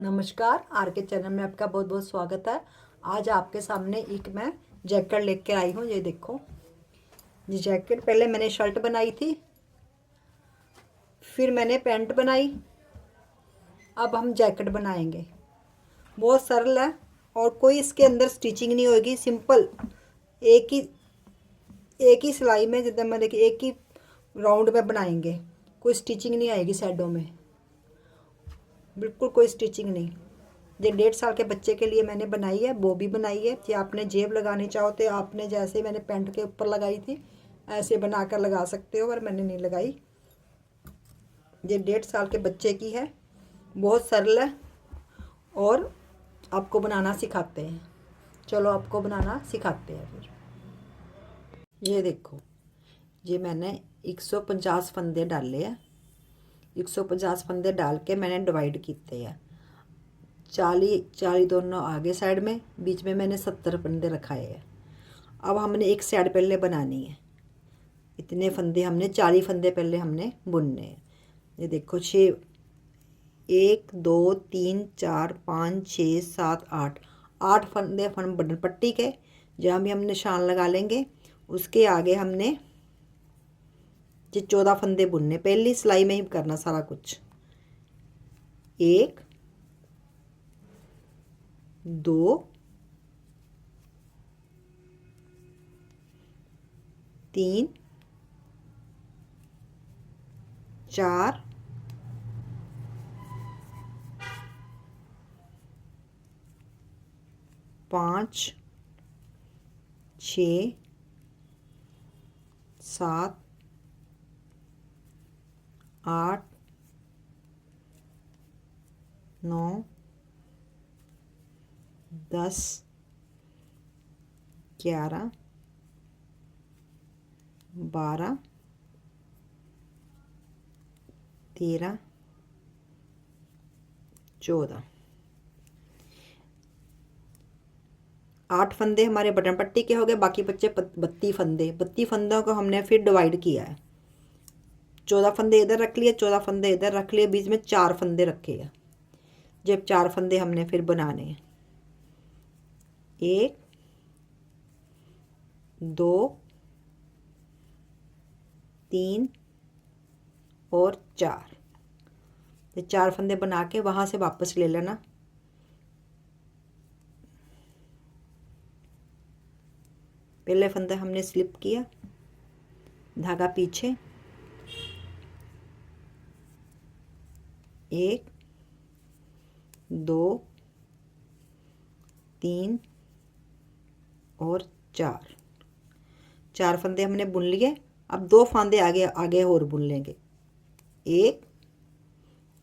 नमस्कार, आर के चैनल में आपका बहुत बहुत स्वागत है। आज आपके सामने एक मैं जैकेट लेकर आई हूँ। ये देखो, ये जैकेट पहले मैंने शर्ट बनाई थी, फिर मैंने पैंट बनाई, अब हम जैकेट बनाएंगे। बहुत सरल है और कोई इसके अंदर स्टिचिंग नहीं होगी। सिंपल एक ही सिलाई में, जितना मतलब कि एक ही राउंड में बनाएंगे। कोई स्टिचिंग नहीं आएगी साइडों में, बिल्कुल कोई स्टिचिंग नहीं। ये 1.5 साल के बच्चे के लिए मैंने बनाई है, वो भी बनाई है। कि आपने जेब लगानी चाहो तो आपने, जैसे मैंने पैंट के ऊपर लगाई थी, ऐसे बनाकर लगा सकते हो, पर मैंने नहीं लगाई। ये 1.5 साल के बच्चे की है, बहुत सरल है और आपको बनाना सिखाते हैं। चलो आपको बनाना सिखाते हैं फिर। ये देखो, ये मैंने 150 फंदे डाले हैं। 150 फंदे डाल के मैंने डिवाइड किए हैं। 40 दोनों आगे साइड में, बीच में मैंने 70 फंदे रखाए हैं। अब हमने एक साइड पहले बनानी है। इतने फंदे हमने 40 फंदे पहले हमने बुनने हैं। ये देखो, 6 1 2 3 4 5 6 7 8 फंदे बटन पट्टी के, जहाँ भी हम निशान लगा लेंगे उसके आगे हमने ये 14 फंदे बुनने। पहली सिलाई में ही करना सारा कुछ। 1 2 3 4 5 6 7 8 9 10 11 12 13 14। 8 फंदे हमारे बटन पट्टी के हो गए, बाकी बच्चे 32 फंदे। 32 फंदों को हमने फिर डिवाइड किया है। 14 फंदे इधर रख लिए, 14 फंदे इधर रख लिए, बीच में 4 फंदे रखे हैं। जब 4 फंदे हमने फिर बनाने हैं। 1 2 3 और 4। तो 4 फंदे बना के वहाँ से वापस ले लेना। पहले फंदा हमने स्लिप किया, धागा पीछे, 1 2 3 और 4 फंदे हमने बुन लिए। अब 2 फंदे आगे आगे और बुन लेंगे, 1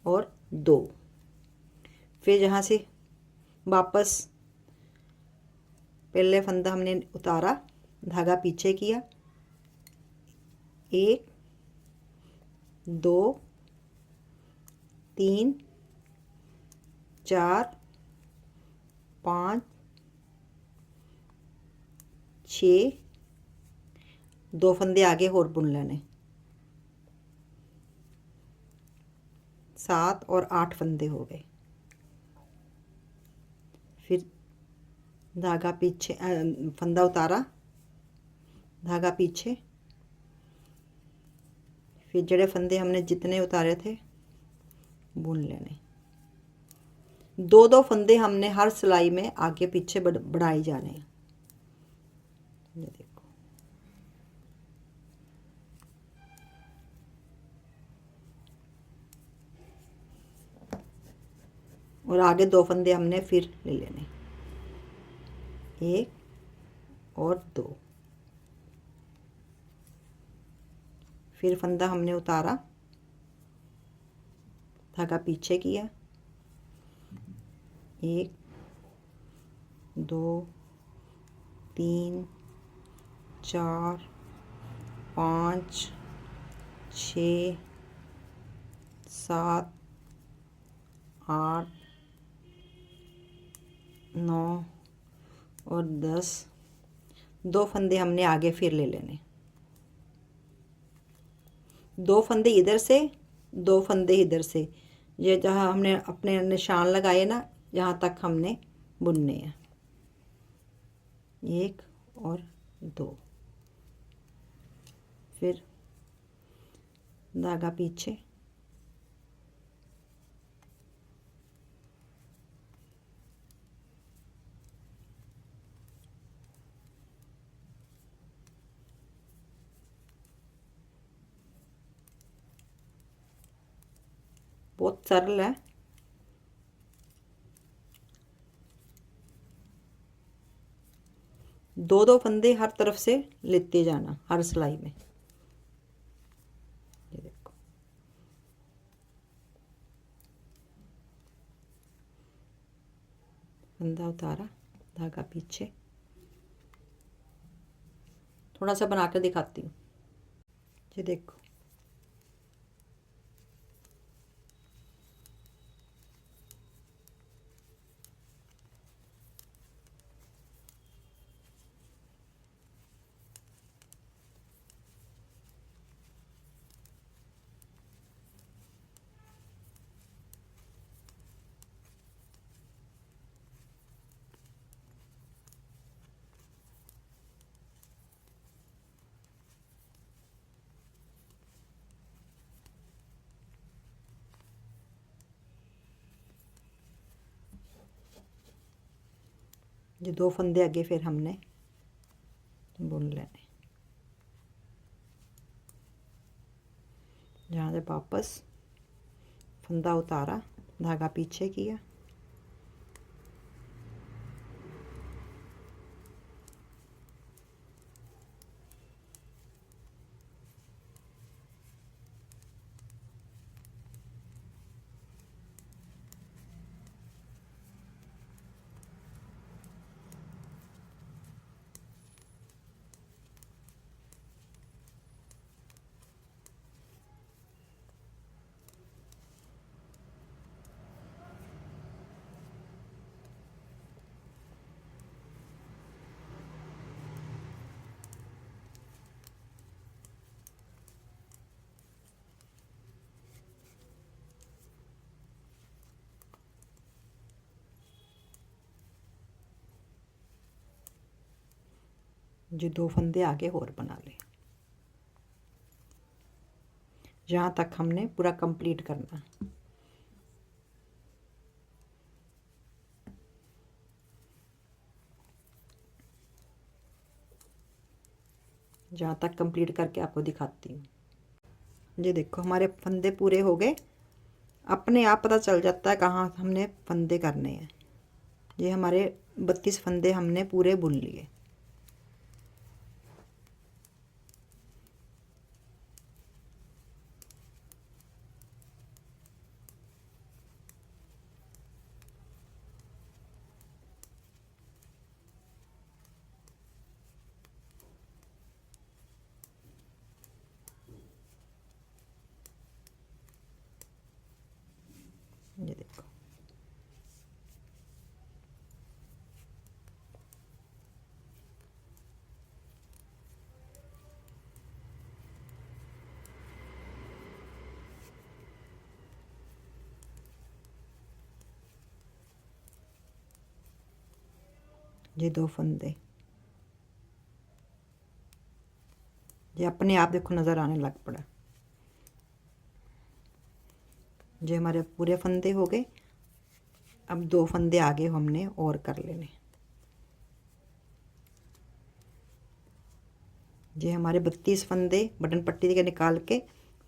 और 2। फिर यहाँ से वापस पहले फंदा हमने उतारा, धागा पीछे किया, 1 2 3 4 5 6, 2 फंदे आगे और बुन लेने। 7 और 8 फंदे हो गए। फिर धागा पीछे, फंदा उतारा, धागा पीछे, फिर जड़े फंदे हमने जितने उतारे थे बुन लेने। 2 फंदे हमने हर सिलाई में आगे पीछे बढ़ाए जाने हैं। ये देखो, और आगे 2 फंदे हमने फिर ले लेने, 1 और 2। फिर फंदा हमने उतारा, धागा पीछे किया, 1 2 3 4 5 6 7 8 9 और 10। 2 फंदे हमने आगे फिर ले लेने। 2 फंदे इधर से, 2 फंदे इधर से, ये जहाँ हमने अपने निशान लगाए ना, यहाँ तक हमने बुनने हैं। 1 और 2, फिर धागा पीछे, बहुत सरल है। दो दो फंदे हर तरफ से लेते जाना हर सिलाई में। ये देखो, फंदा उतारा, धागा पीछे। थोड़ा सा बनाकर दिखाती हूँ। ये देखो, ये 2 फंदे आगे फिर हमने बुन लेने। यहाँ से वापस फंदा उतारा, धागा पीछे किया, जो 2 फंदे आगे और बना ले। यहाँ तक हमने पूरा कंप्लीट करना। जहाँ तक कंप्लीट करके आपको दिखाती हूँ। ये देखो, हमारे फंदे पूरे हो गए। अपने आप पता चल जाता है कहाँ हमने फंदे करने हैं। ये हमारे 32 फंदे हमने पूरे बुन लिए। ये देखो, ये 2 फंदे ये अपने आप देखो नज़र आने लग पड़ा। ये हमारे पूरे फंदे हो गए। अब 2 फंदे आगे हमने और कर लेने। ये हमारे 32 फंदे बटन पट्टी के निकाल के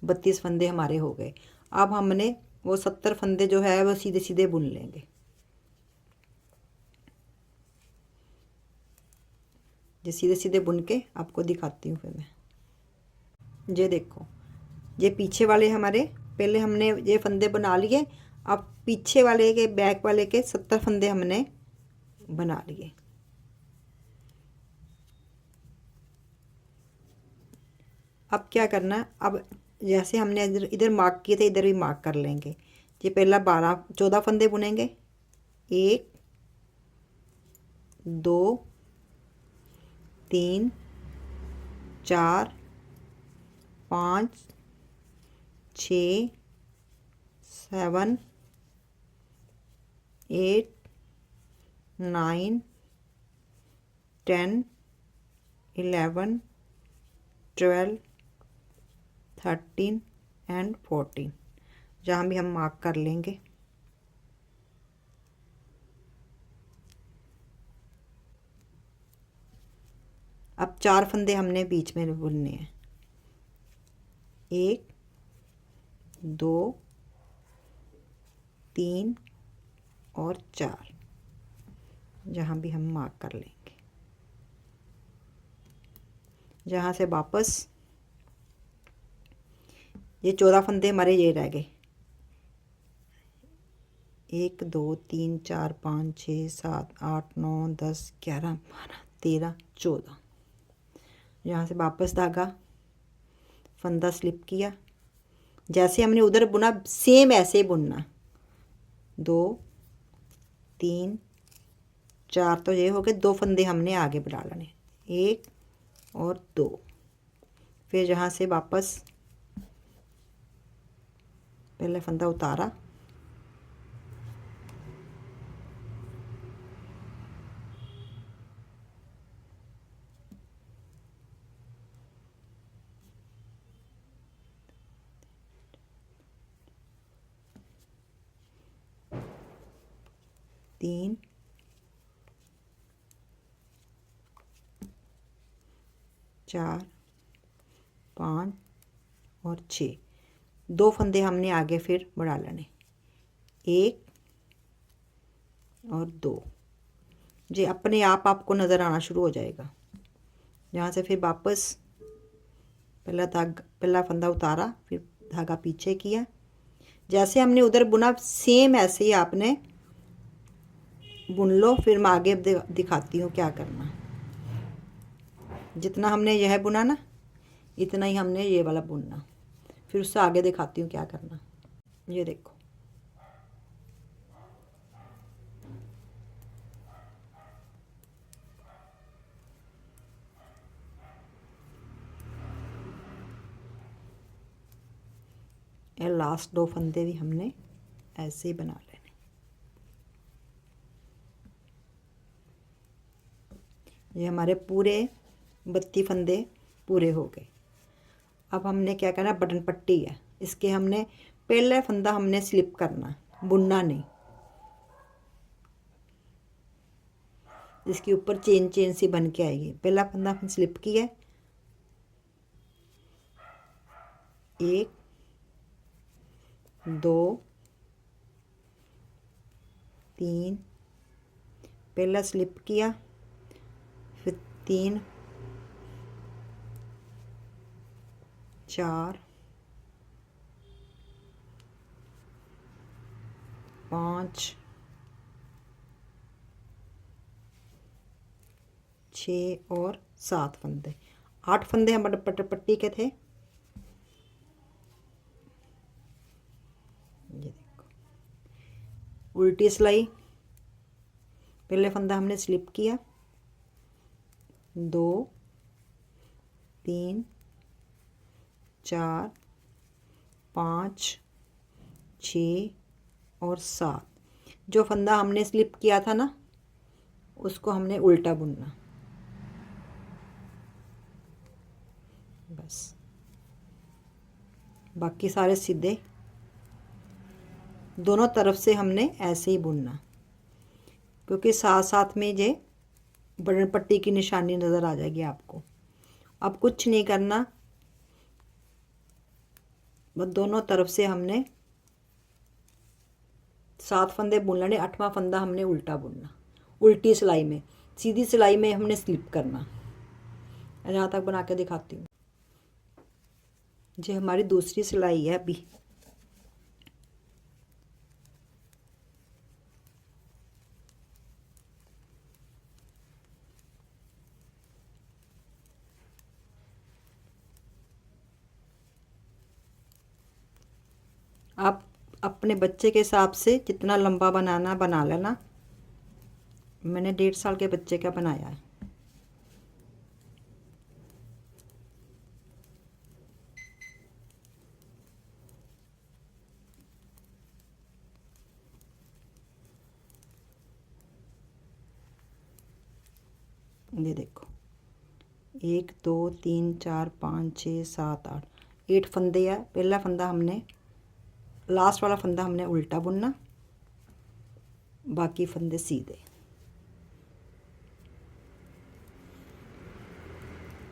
32 फंदे हमारे हो गए। अब हमने वो 70 फंदे जो है वो सीधे सीधे बुन लेंगे। ये सीधे सीधे बुन के आपको दिखाती हूँ फिर मैं। ये देखो, ये पीछे वाले हमारे पहले हमने ये फंदे बना लिए। अब पीछे वाले के बैक वाले के 70 फंदे हमने बना लिए। अब क्या करना है, अब जैसे हमने इधर इधर मार्क किए थे इधर भी मार्क कर लेंगे। ये पहला 14 फंदे बुनेंगे। 1 2 3 4 5 6 7 8 9 10 11 12 13 एंड 14, जहाँ भी हम मार्क कर लेंगे। अब 4 फंदे हमने बीच में बुनने हैं, 1 2 3 और 4, जहाँ भी हम मार्क कर लेंगे। जहाँ से वापस ये 14 फंदे हमारे ये रह गए, 1 2 3 4 5 6 7 8 9 10 11 12 13 14। यहाँ से वापस धागा फंदा स्लिप किया, जैसे हमने उधर बुना सेम ऐसे ही बुनना। 2 3 4 तो ये हो गए, 2 फंदे हमने आगे बढ़ा लेने, 1 और 2। फिर जहाँ से वापस पहले फंदा उतारा, तीन, 4 5 और 6, 2 फंदे हमने आगे फिर बढ़ा लेने, 1 और 2। ये अपने आप आपको नज़र आना शुरू हो जाएगा। यहाँ से फिर वापस पहला फंदा उतारा, फिर धागा पीछे किया, जैसे हमने उधर बुना सेम ऐसे ही आपने बुन लो। फिर मैं आगे दिखाती हूँ क्या करना। जितना हमने यह बुना ना, इतना ही हमने ये वाला बुनना। फिर उससे आगे दिखाती हूँ क्या करना। ये देखो, ये लास्ट 2 फंदे भी हमने ऐसे ही बना लेने। ये हमारे पूरे 32 फंदे पूरे हो गए। अब हमने क्या करना, बटन पट्टी है, इसके हमने पहला फंदा हमने स्लिप करना, बुनना नहीं। इसके ऊपर चेन चेन सी बन के आएगी। पहला फंदा हमने स्लिप किया, 1 2 3, पहला स्लिप किया, फिर 3 4 5 6 और 7 फंदे। 8 फंदे हमारे पट्टी के थे। ये देखो, उल्टी सिलाई, पहले फंदा हमने स्लिप किया, 2 3 4 5 6 और 7। जो फंदा हमने स्लिप किया था ना, उसको हमने उल्टा बुनना। बस बाकी सारे सीधे, दोनों तरफ से हमने ऐसे ही बुनना, क्योंकि साथ साथ में ये बटन पट्टी की निशानी नज़र आ जाएगी आपको। अब कुछ नहीं करना, बस दोनों तरफ से हमने 7 फंदे बुन लेने। 8वां फंदा हमने उल्टा बुनना, उल्टी सिलाई में। सीधी सिलाई में हमने स्लिप करना। यहाँ तक बना के दिखाती हूँ। ये हमारी दूसरी सिलाई है। अभी आप अपने बच्चे के हिसाब से जितना लंबा बनाना बना लेना। मैंने 1.5 साल के बच्चे का बनाया है। ये देखो 1 2 3 4 5 6 7 8 8 फंदे है। पहला फंदा हमने, लास्ट वाला फंदा हमने उल्टा बुनना, बाकी फंदे सीधे।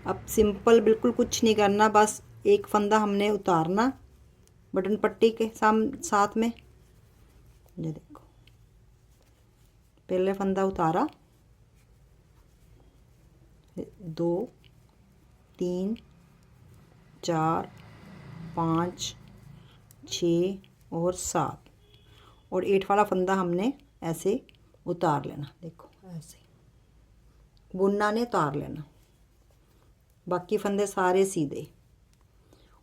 अब सिंपल बिल्कुल कुछ नहीं करना, बस एक फंदा हमने उतारना बटन पट्टी के साथ में। ये देखो पहले फंदा उतारा, 2 3 4 5 6 और 7 और 8 वाला फंदा हमने ऐसे उतार लेना। देखो ऐसे बुनना ने उतार लेना, बाकी फंदे सारे सीधे।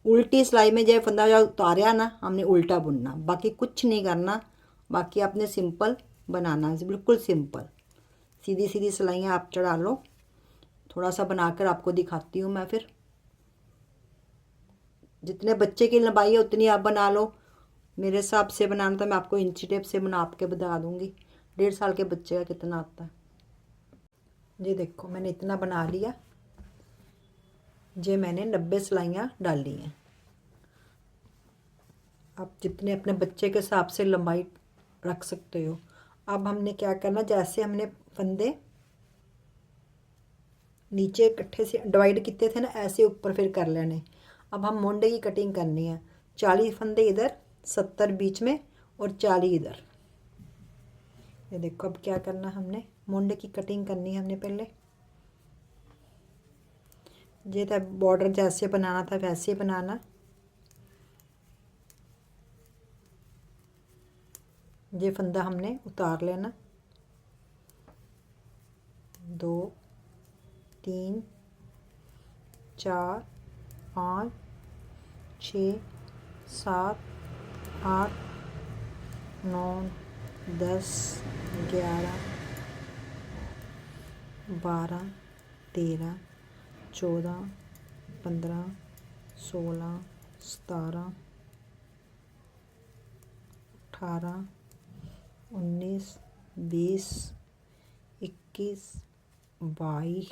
उल्टी सिलाई में जब फंदा जो उतारा ना हमने उल्टा बुनना, बाकी कुछ नहीं करना। बाकी आपने सिंपल बनाना, बिल्कुल सिंपल सीधी सीधी सिलाइयाँ आप चढ़ा लो। थोड़ा सा बनाकर आपको दिखाती हूँ मैं। फिर जितने बच्चे की लंबाई है उतनी आप बना लो। मेरे हिसाब से बनाना तो मैं आपको इंची टेप से बना के बता दूँगी 1.5 साल के बच्चे का कितना आता है। ये देखो मैंने इतना बना लिया। ये मैंने 90 सिलाइयाँ डाली हैं। आप जितने अपने बच्चे के हिसाब से लंबाई रख सकते हो। अब हमने क्या करना, जैसे हमने फंदे नीचे इकट्ठे से डिवाइड किए थे ना, ऐसे ऊपर फिर कर लेने। अब हम मोंडे की कटिंग करनी है। 40 फंदे इधर, 70 बीच में और 40 इधर। ये देखो अब क्या करना, हमने मोंडे की कटिंग करनी है। हमने पहले ये था बॉर्डर जैसे बनाना था वैसे बनाना। ये फंदा हमने उतार लेना, 2 3 4 5 6 7 8 9 10 11 12 13 14 15 16 17 18 19 20 21 22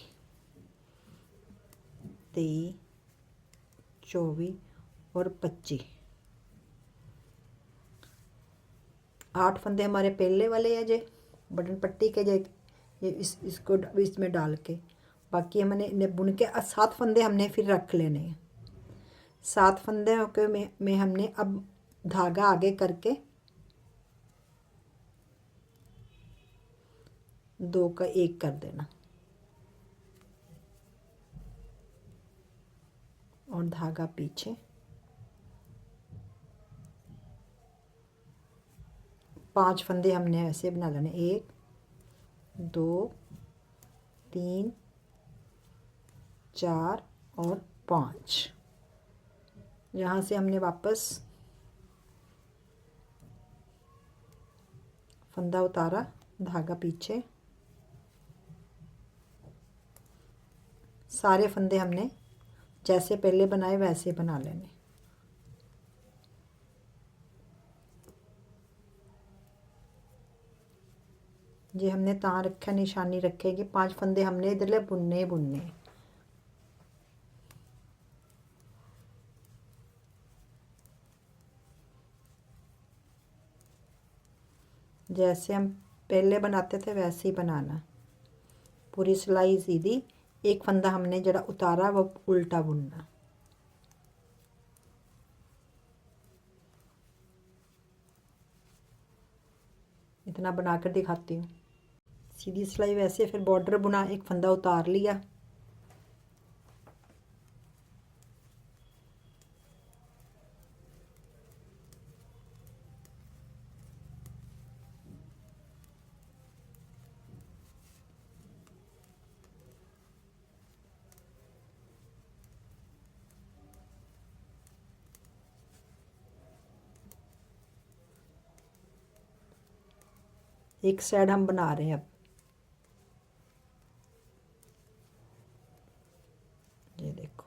23 24 और 25। 8 फंदे हमारे पहले वाले हैं जे बटन पट्टी के, जे ये इसको इसमें डाल के। बाकी हमने इन्हें बुन के 7 फंदे हमने फिर रख लेने हैं। 7 फंदे के में हमने अब धागा आगे करके 2 का 1 कर देना और धागा पीछे। 5 फंदे हमने ऐसे बना लेने, 1 2 3 4 और 5। यहाँ से हमने वापस फंदा उतारा, धागा पीछे। सारे फंदे हमने जैसे पहले बनाए वैसे बना लेने। ये हमने तां रखा, निशानी रखेगी। 5 फंदे हमने इधरले बुनने ही बुनने। जैसे हम पहले बनाते थे वैसे ही बनाना, पूरी सिलाई सीधी। एक फंदा हमने जरा उतारा वो उल्टा बुनना। इतना बनाकर दिखाती हूँ। सीधी सिलाई वैसे, फिर बॉर्डर बुना, एक फंदा उतार लिया, एक साइड हम बना रहे हैं। अब ये देखो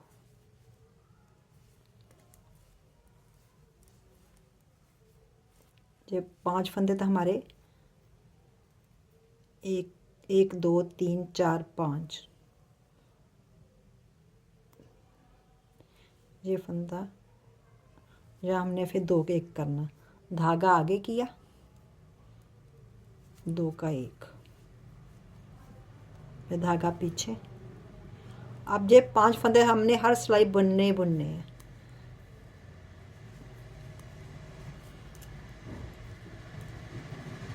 ये 5 फंदे तो हमारे 1 1 2 3 4 5 ये फंदा, या हमने फिर 2 का 1 करना, धागा आगे किया, 2 का 1, फिर धागा पीछे। अब ये 5 फंदे हमने हर सिलाई बुनने हैं।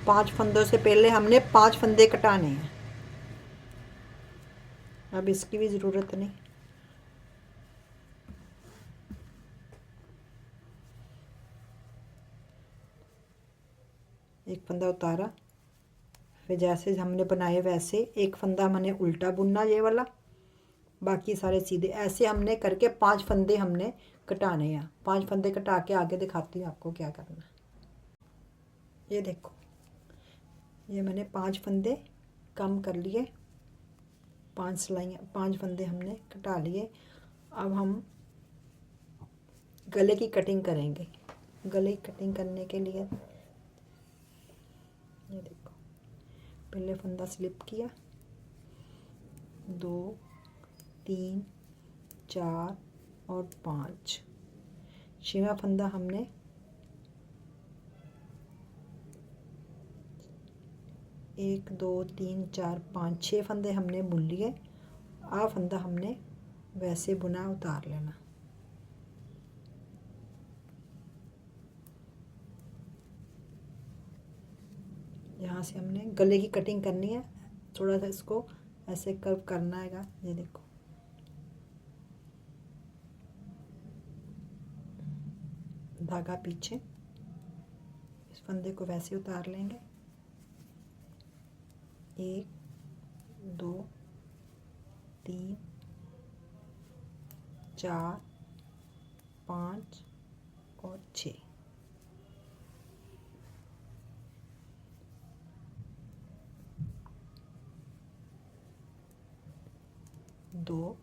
पांच फंदों से पहले हमने 5 फंदे कटाने हैं। अब इसकी भी ज़रूरत नहीं। एक फंदा उतारा, फिर जैसे हमने बनाए वैसे एक फंदा हमने उल्टा बुनना, ये वाला, बाकी सारे सीधे। ऐसे हमने करके 5 फंदे हमने कटाने हैं। 5 फंदे कटा के आगे दिखाती हूँ आपको क्या करना है। ये देखो, ये मैंने 5 फंदे कम कर लिए, 5 सिलाइयाँ, 5 फंदे हमने कटा लिए। अब हम गले की कटिंग करेंगे। गले की कटिंग करने के लिए ये देखो, पहले फंदा स्लिप किया, 2 3 4 और 5। 6वां फंदा हमने 1 2 3 4 5 6 फंदे हमने बुन लिए। आ फंदा हमने वैसे बुना, उतार लेना। यहाँ से हमने गले की कटिंग करनी है, थोड़ा सा इसको ऐसे कर्व करना है। ये देखो, धागा पीछे, इस फंदे को वैसे उतार लेंगे। 1 2 3 4 5 और 6। दो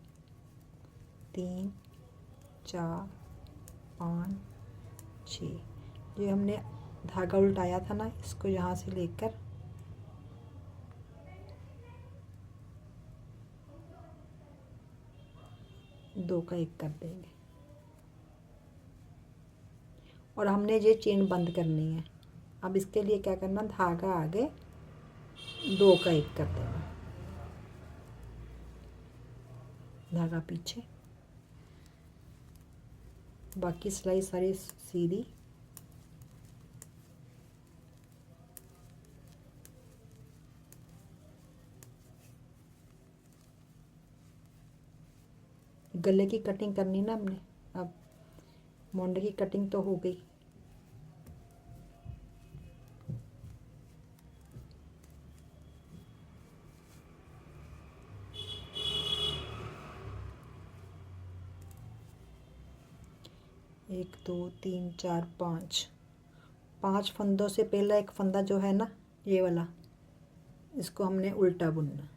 3 4 5 6। ये हमने धागा उल्टाया था ना, इसको यहाँ से लेकर दो का 1 कर देंगे और हमने ये चेन बंद करनी है। अब इसके लिए क्या करना, धागा आगे, 2 का 1 कर देना, धागा पीछे, बाकी सिलाई सारी सीधी। गले की कटिंग करनी ना हमने। अब मोंडे की कटिंग तो हो गई। एक 2 3 4 5 5 फंदों से पहला एक फंदा जो है ना, ये वाला, इसको हमने उल्टा बुनना।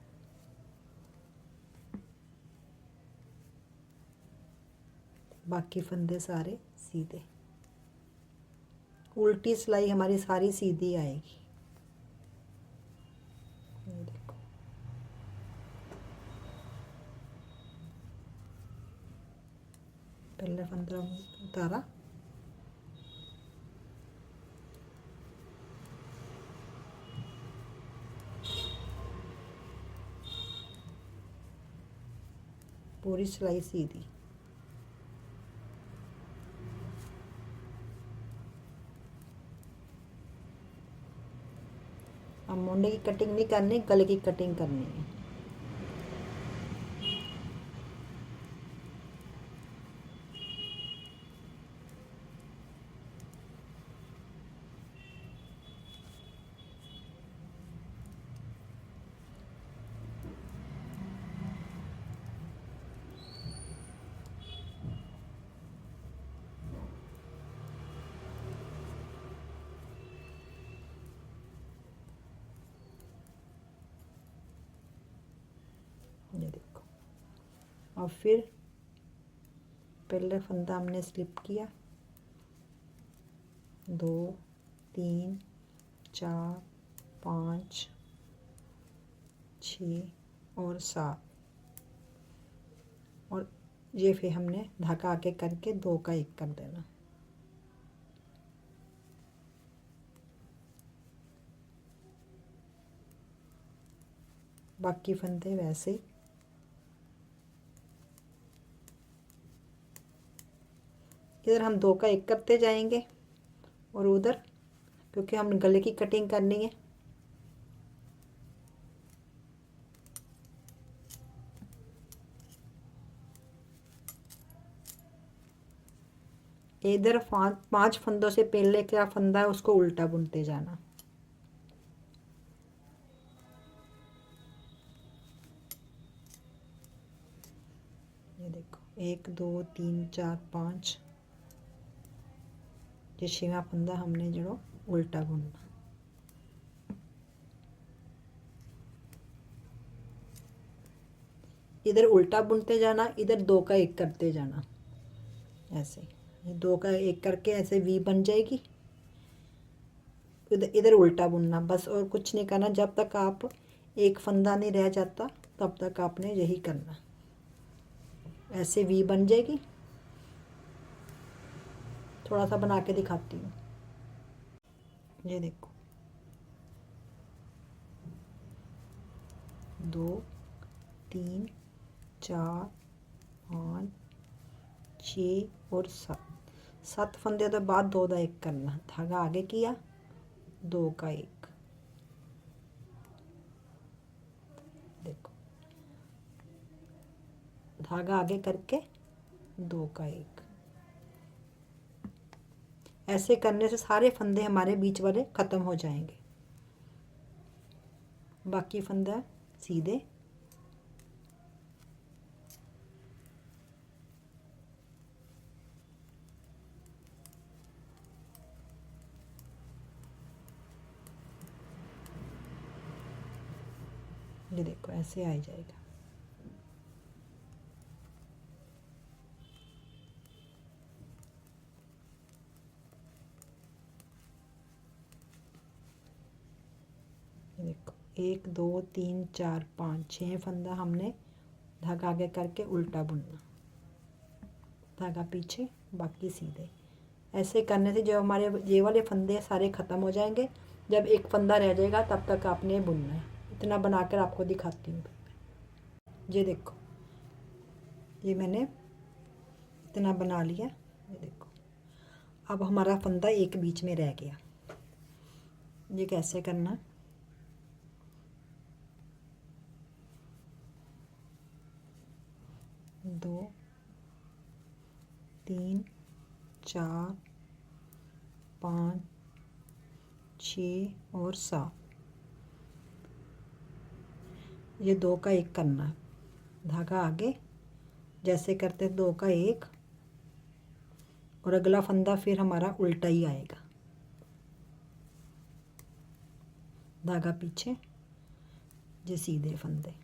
बाकी फंदे सारे सीधे। उल्टी सिलाई हमारी सारी सीधी आएगी। ये देखो, पहले फंदा उतारा, पूरी सिलाई सीधी। अब मोंडे की कटिंग नहीं करनी, गले की कटिंग करनी है। ये देखो, और फिर पहले फंदा हमने स्लिप किया, 2 3 4 5 6 और 7, और ये फिर हमने धागा आगे करके 2 का 1 कर देना। बाकी फंदे वैसे ही इधर हम 2 का 1 करते जाएंगे और उधर, क्योंकि हम गले की कटिंग करनी है, इधर 5 फंदों से पहले क्या फंदा है उसको उल्टा बुनते जाना। ये देखो 1 2 3 4 5, ये 6वां फंदा हमने जो उल्टा बुनना। इधर उल्टा बुनते जाना, इधर 2 का 1 करते जाना। ऐसे 2 का 1 करके ऐसे वी बन जाएगी। इधर इधर उल्टा बुनना बस, और कुछ नहीं करना। जब तक आप एक फंदा नहीं रह जाता तब तक आपने यही करना। ऐसे वी बन जाएगी। थोड़ा सा बना के दिखाती हूँ। ये देखो 2 3 4 5 6 और 7 फंदे तो बाद 2 का 1 करना। धागा आगे किया, 2 का 1। देखो धागा आगे करके 2 का 1। ऐसे करने से सारे फंदे हमारे बीच वाले ख़त्म हो जाएंगे। बाकी फंदा सीधे। ये देखो ऐसे आ जाएगा। देखो 1 2 3 4 5 6 फंदा हमने धागा आगे करके उल्टा बुनना, धागा पीछे, बाकी सीधे। ऐसे करने से जो हमारे ये वाले फंदे सारे ख़त्म हो जाएंगे। जब एक फंदा रह जाएगा तब तक आपने बुनना है। इतना बनाकर आपको दिखाती हूँ। ये देखो ये मैंने इतना बना लिया। ये देखो अब हमारा फंदा एक बीच में रह गया। ये कैसे करना, 2 3 4 5 6 और 7। ये 2 का 1 करना। धागा आगे जैसे करते 2 का 1, और अगला फंदा फिर हमारा उल्टा ही आएगा। धागा पीछे, ये सीधे फंदे।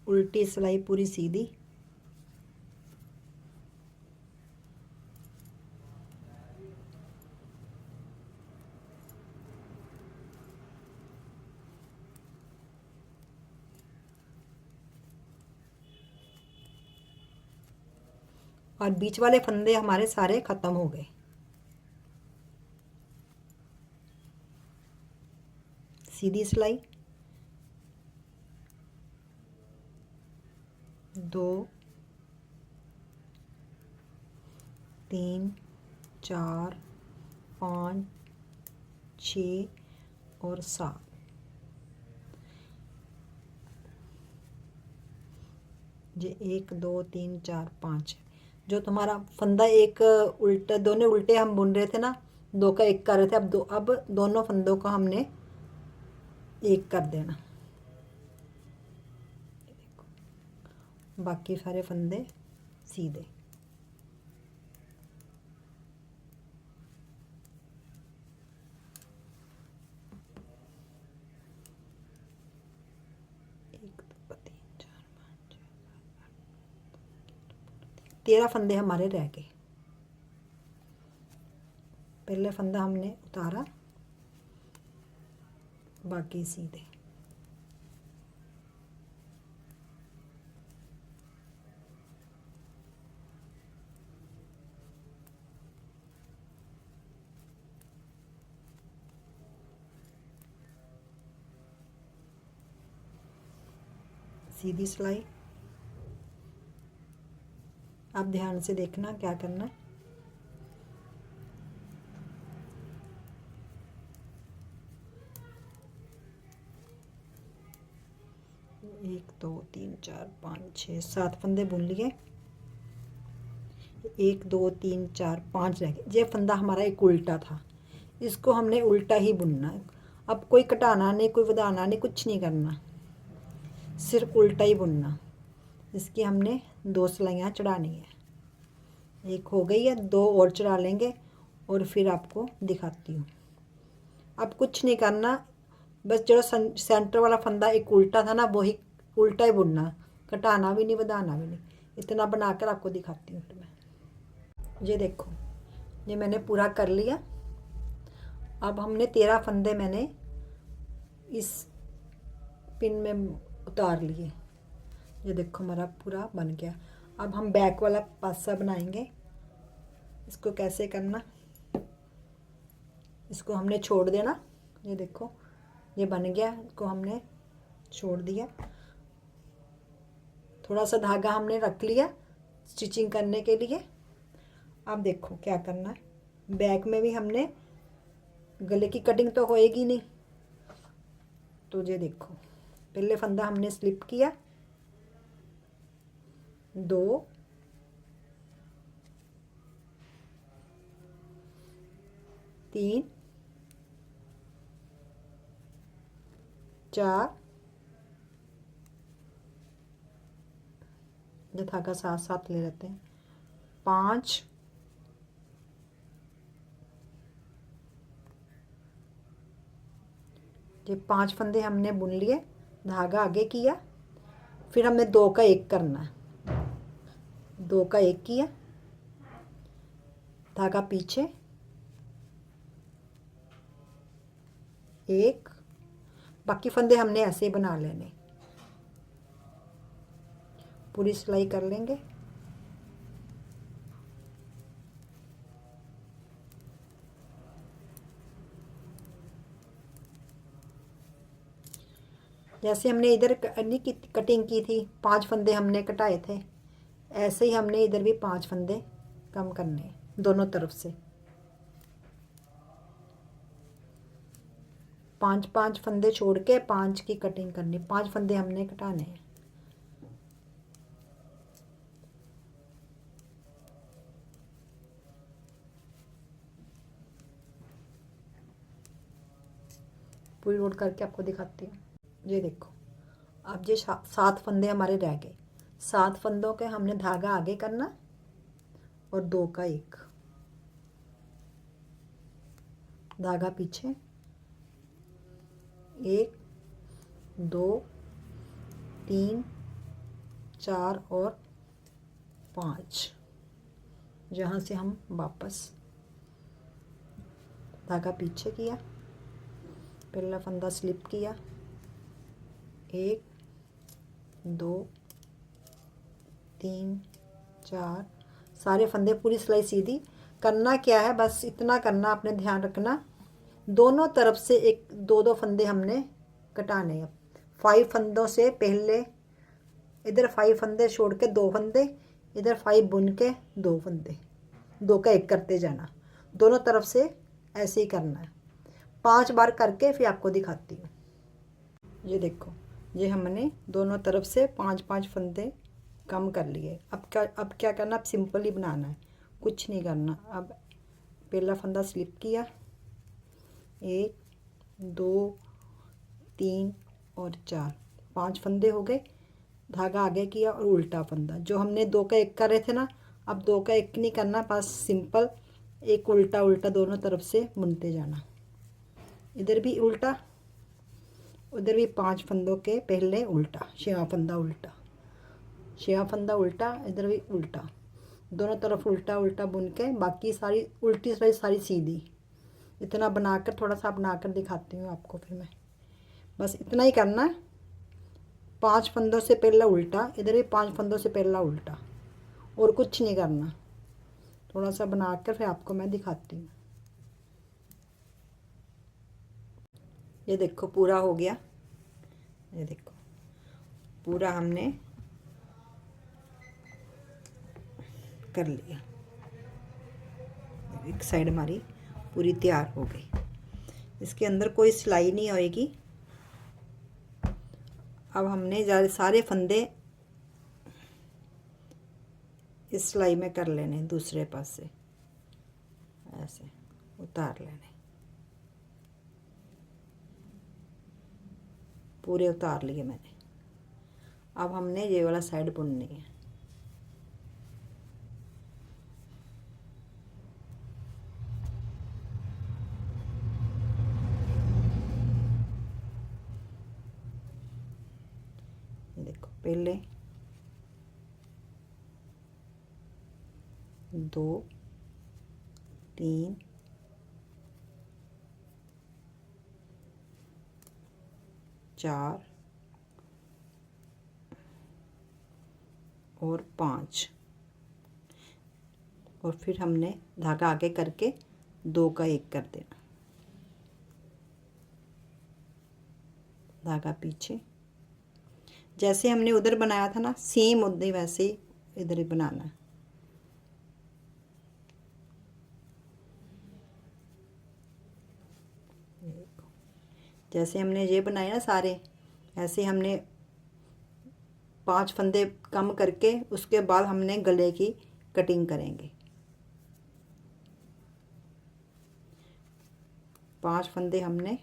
उल्टी सिलाई पूरी सीधी। और बीच वाले फंदे हमारे सारे ख़त्म हो गए। सीधी सिलाई, 2 3 4 5 6 और 7। ये 1 2 3 4 5। जो तुम्हारा फंदा एक उल्टा, दोनों उल्टे हम बुन रहे थे ना, 2 का 1 कर रहे थे। अब दोनों फंदों को हमने 1 कर देना। बाकी सारे फंदे सीधे। एक 2 3 4 5 13 फंदे हमारे रह गए। पहले फंदा हमने उतारा, बाकी सीधे। सीधी सिलाई। आप ध्यान से देखना क्या करना है। एक दो तीन चार पाँच छः सात फंदे बुन लिए। एक दो तीन चार पाँच रह गए। ये फंदा हमारा एक उल्टा था, इसको हमने उल्टा ही बुनना है। अब कोई कटाना नहीं, कोई वधाना नहीं, कुछ नहीं करना, सिर्फ उल्टा ही बुनना। इसकी हमने 2 सिलाइयाँ चढ़ानी है। एक हो गई है, 2 और चढ़ा लेंगे और फिर आपको दिखाती हूँ। अब कुछ नहीं करना, बस जो सेंटर वाला फंदा एक उल्टा था ना, वही उल्टा ही बुनना, कटाना भी नहीं, वधाना भी नहीं। इतना बनाकर आपको दिखाती हूँ मैं। ये देखो, ये मैंने पूरा कर लिया। अब हमने 13 फंदे मैंने इस पिन में उतार लिए। ये देखो हमारा पूरा बन गया। अब हम बैक वाला पासा बनाएंगे। इसको कैसे करना, इसको हमने छोड़ देना। ये देखो ये बन गया, इसको हमने छोड़ दिया। थोड़ा सा धागा हमने रख लिया स्टिचिंग करने के लिए। अब देखो क्या करना है। बैक में भी हमने गले की कटिंग तो होएगी नहीं, तो ये देखो पहले फंदा हमने स्लिप किया, 2 3 4, जो धागा साथ साथ ले लेते हैं, 5 ये 5 फंदे हमने बुन लिए, धागा आगे किया, फिर हमने 2 का 1 करना है। 2 का 1 किया, धागा पीछे, 1, बाकी फंदे हमने ऐसे ही बना लेने। पूरी सिलाई कर लेंगे। जैसे हमने इधर नहीं की कटिंग की थी, 5 फंदे हमने कटाए थे, ऐसे ही हमने इधर भी 5 फंदे कम करने दोनों तरफ से। 5 फंदे छोड़ के 5 की कटिंग करनी, 5 फंदे हमने कटाने हैं। पूरी लोड करके आपको दिखाती हूँ। ये देखो अब ये 7 फंदे हमारे रह गए। 7 फंदों के हमने धागा आगे करना और 2 का 1 धागा पीछे, 1 2 3 4 और 5, जहाँ से हम वापस धागा पीछे किया, पहला फंदा स्लिप किया, 1 2 3 4, सारे फंदे पूरी सिलाई सीधी। करना क्या है, बस इतना करना, आपने ध्यान रखना, दोनों तरफ से 1-2 फंदे हमने कटाने हैं। 5 फंदों से पहले इधर 5 फंदे छोड़ के 2 फंदे, इधर 5 बुन के 2 फंदे, 2 का 1 करते जाना। दोनों तरफ से ऐसे ही करना है। 5 बार करके फिर आपको दिखाती हूँ। ये देखो, ये हमने दोनों तरफ से 5-5 फंदे कम कर लिए। अब क्या करना, अब सिंपल ही बनाना है, कुछ नहीं करना। अब पहला फंदा स्लिप किया, 1 2 3 और 4, 5 फंदे हो गए, धागा आगे किया और उल्टा फंदा। जो हमने 2 का 1 कर रहे थे ना, अब 2 का 1 नहीं करना, बस सिंपल एक उल्टा उल्टा दोनों तरफ से बुनते जाना। इधर भी उल्टा, उधर भी 5 फंदों के पहले उल्टा, 6वां फंदा उल्टा, 6वां फंदा उल्टा, इधर भी उल्टा, दोनों तरफ उल्टा उल्टा बुन के बाकी सारी उल्टी सिलाई सारी सीधी। इतना बनाकर, थोड़ा सा बनाकर दिखाती हूँ आपको फिर मैं। बस इतना ही करना है। 5 फंदों से पहला उल्टा, इधर भी 5 फंदों से पहला उल्टा, और कुछ नहीं करना। थोड़ा सा बना कर फिर आपको मैं दिखाती हूँ। ये देखो पूरा हो गया, ये देखो पूरा हमने कर लिया। एक साइड हमारी पूरी तैयार हो गई। इसके अंदर कोई सिलाई नहीं होएगी। अब हमने ज़्यादा सारे फंदे इस सिलाई में कर लेने, दूसरे पास से ऐसे उतार लेने, पूरे उतार लिए मैंने। अब हमने ये वाला साइड बुननी है। देखो पहले 2 3 4 और 5, और फिर हमने धागा आगे करके 2 का 1 कर देना, धागा पीछे। जैसे हमने उधर बनाया था ना, सेम उधर वैसे ही इधर ही बनाना है। जैसे हमने ये बनाए ना सारे, ऐसे हमने 5 फंदे कम करके उसके बाद हमने गले की कटिंग करेंगे। 5 फंदे हमने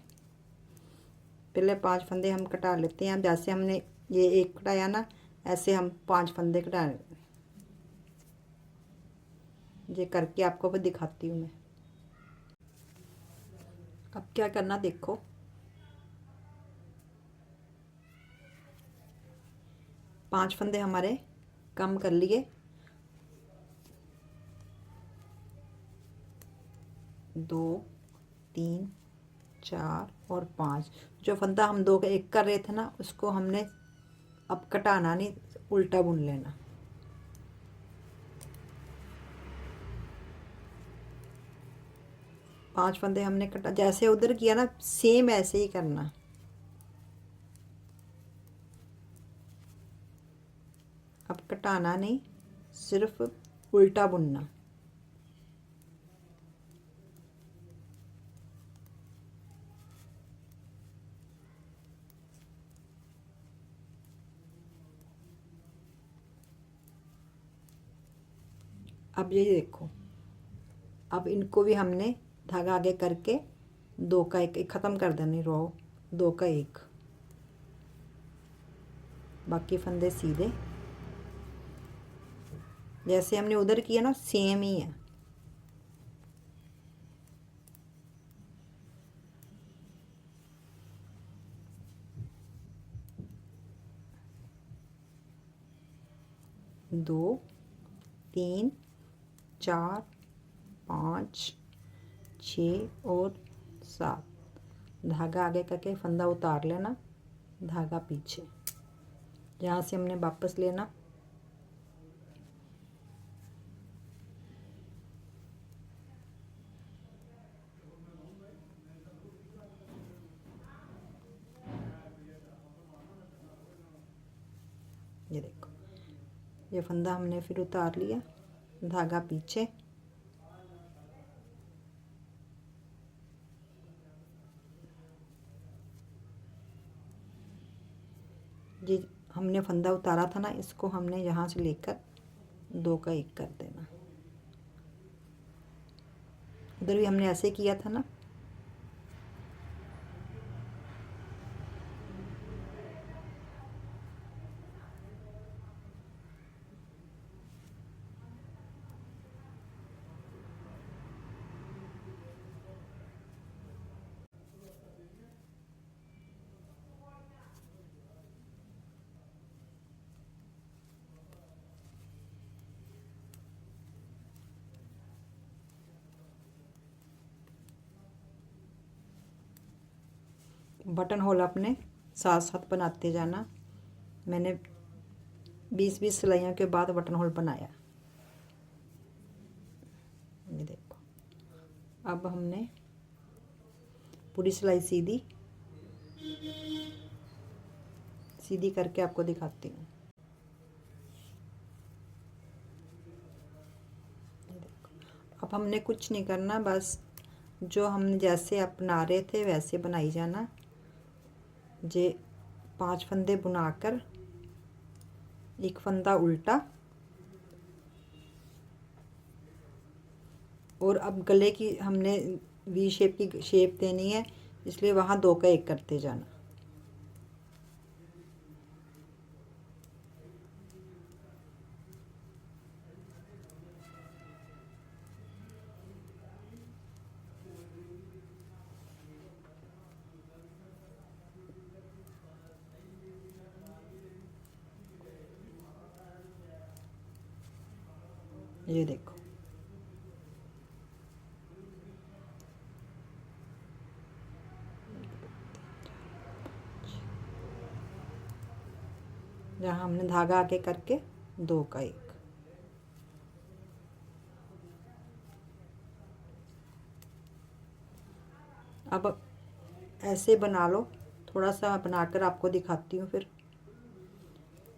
पहले 5 फंदे हम कटा लेते हैं। जैसे हमने ये 1 कटाया ना, ऐसे हम 5 फंदे कटा, ये करके आपको भी दिखाती हूँ मैं। अब क्या करना देखो, पांच फंदे हमारे कम कर लिए, 2 3 4 और 5। जो फंदा हम 2 का 1 कर रहे थे ना, उसको हमने अब कटाना नहीं, उल्टा बुन लेना। पांच फंदे हमने कटा, जैसे उधर किया ना सेम ऐसे ही करना। अब कटाना नहीं, सिर्फ उल्टा बुनना। अब ये देखो, अब इनको भी हमने धागा आगे करके 2 का 1 ख़त्म कर देनी रो, 2 का 1, बाकी फंदे सीधे जैसे हमने उधर किया ना सेम ही है। दो 3 4 5 6 और 7, धागा आगे करके फंदा उतार लेना, धागा पीछे, जहाँ से हमने वापस लेना। ये देखो, ये फंदा हमने फिर उतार लिया, धागा पीछे, ये हमने फंदा उतारा था ना, इसको हमने यहाँ से लेकर 2 का 1 कर देना। उधर भी हमने ऐसे किया था ना। बटन होल अपने साथ साथ बनाते जाना। मैंने 20-20 सिलाइयों के बाद बटन होल बनाया। ये देखो, अब हमने पूरी सिलाई सीधी करके आपको दिखाती हूँ। अब हमने कुछ नहीं करना, बस जो हमने जैसे अपना रहे थे वैसे बनाई जाना। जे 5 फंदे बुनाकर एक फंदा उल्टा, और अब गले की हमने वी शेप की शेप देनी है, इसलिए वहाँ 2 का 1 करते जाना। ये देखो, जहाँ हमने धागा आगे करके 2 का 1। अब ऐसे बना लो, थोड़ा सा बनाकर आपको दिखाती हूँ। फिर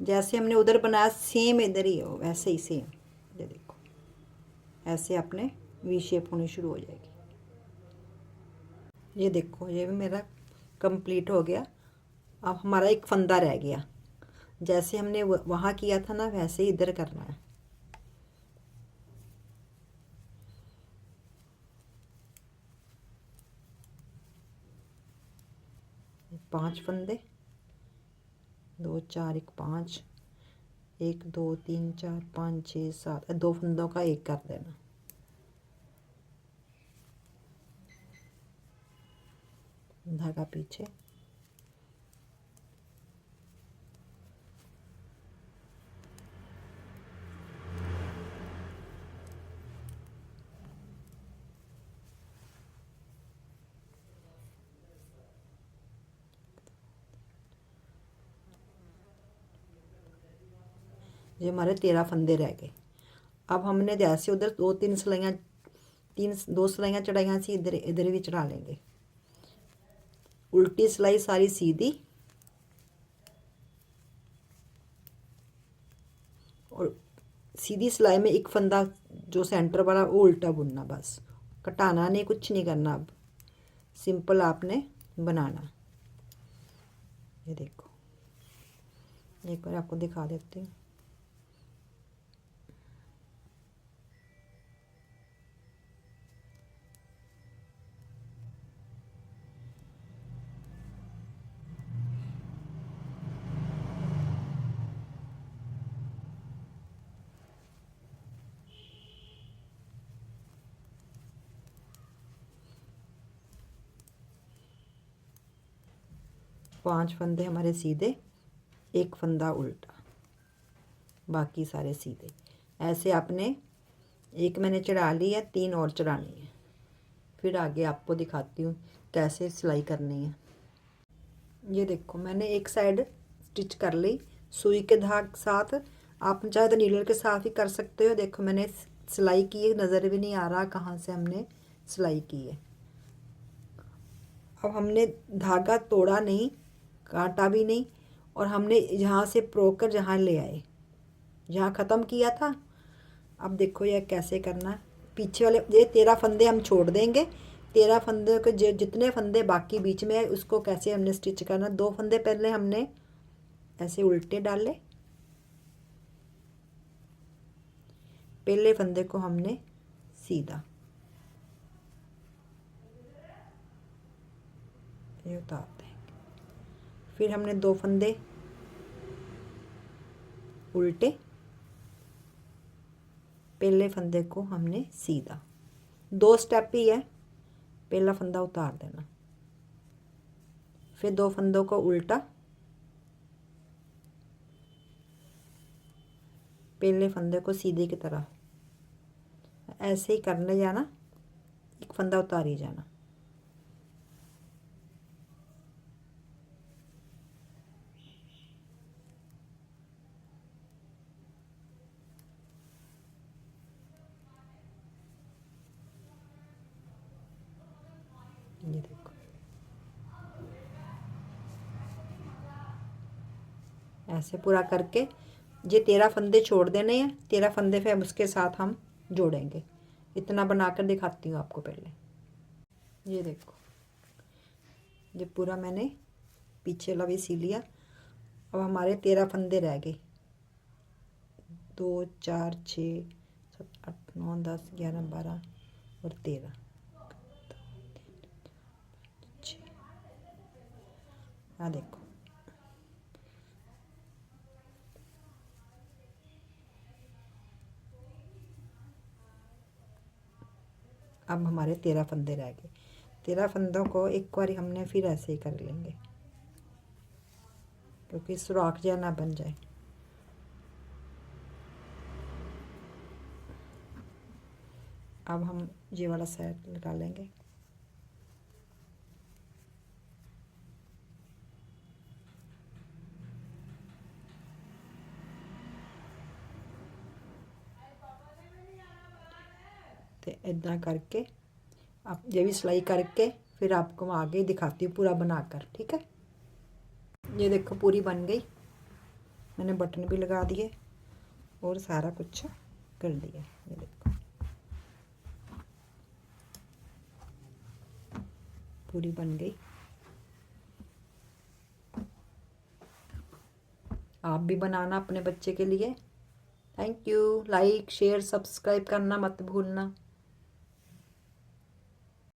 जैसे हमने उधर बनाया सेम इधर ही हो, वैसे ही सेम। ये देखो, ऐसे अपने वी शेप होनी शुरू हो जाएगी। ये देखो, ये भी मेरा कंप्लीट हो गया। अब हमारा एक फंदा रह गया, जैसे हमने वहाँ किया था ना वैसे ही इधर करना है। पांच फंदे, 2 4 1 5, 1 2 3 4 5 6 7, 2 फंदों का 1 कर देना। धागा पीछे, ये हमारे 13 फंदे रह गए। अब हमने जैसे उधर 2-3 सिलाइयाँ, 2 सिलाइयाँ चढ़ाइयाँ सी, इधर इधर भी चढ़ा लेंगे। उल्टी सिलाई सारी सीधी, और सीधी सिलाई में एक फंदा जो सेंटर वाला वो उल्टा बुनना, बस कटाना नहीं, कुछ नहीं करना। अब सिंपल आपने बनाना। ये देखो, एक बार आपको दिखा देती हूँ। पांच फंदे हमारे सीधे, एक फंदा उल्टा, बाकी सारे सीधे। ऐसे आपने एक मैंने चढ़ा ली है, 3 और चढ़ानी है। फिर आगे आपको दिखाती हूँ कैसे सिलाई करनी है। ये देखो, मैंने एक साइड स्टिच कर ली सुई के धाग साथ। आप चाहे तो नीडल के साथ ही कर सकते हो। देखो, मैंने सिलाई की है, नज़र भी नहीं आ रहा कहाँ से हमने सिलाई की है। अब हमने धागा तोड़ा नहीं, काटा भी नहीं, और हमने यहाँ से प्रोकर जहाँ ले आए, जहाँ ख़त्म किया था। अब देखो ये कैसे करना। पीछे वाले ये 13 फंदे हम छोड़ देंगे। 13 फंदे के जितने फंदे बाकी बीच में है उसको कैसे हमने स्टिच करना। 2 फंदे पहले हमने ऐसे उल्टे डाले, पहले फंदे को हमने सीधा, ये उतार देंगे। फिर हमने 2 फंदे उल्टे, पहले फंदे को हमने सीधा। 2 स्टेप ही है, पहला फंदा उतार देना, फिर 2 फंदों को उल्टा, पहले फंदे को सीधे की तरह ऐसे ही करने जाना। एक फंदा उतारी जाना, ऐसे पूरा करके ये 13 फंदे छोड़ देने हैं। 13 फंदे फिर उसके साथ हम जोड़ेंगे। इतना बनाकर दिखाती हूँ आपको पहले। ये देखो, ये पूरा मैंने पीछे वाला भी सी लिया। अब हमारे 13 फंदे रह गए। 2 4 6 7 8 9 10 11 12 और 13। हाँ देखो, अब हमारे 13 फंदे रह गए। 13 फंदों को एक बार हमने फिर ऐसे ही कर लेंगे, क्योंकि सुराख जैसा ना बन जाए। अब हम ये वाला साइड लगा लेंगे। तो इतना करके आप ये भी सिलाई करके फिर आपको मैं आगे दिखाती हूँ पूरा बनाकर, ठीक है। ये देखो पूरी बन गई। मैंने बटन भी लगा दिए और सारा कुछ कर दिया। ये देखो पूरी बन गई। आप भी बनाना अपने बच्चे के लिए। Thank you. Like share subscribe करना मत भूलना।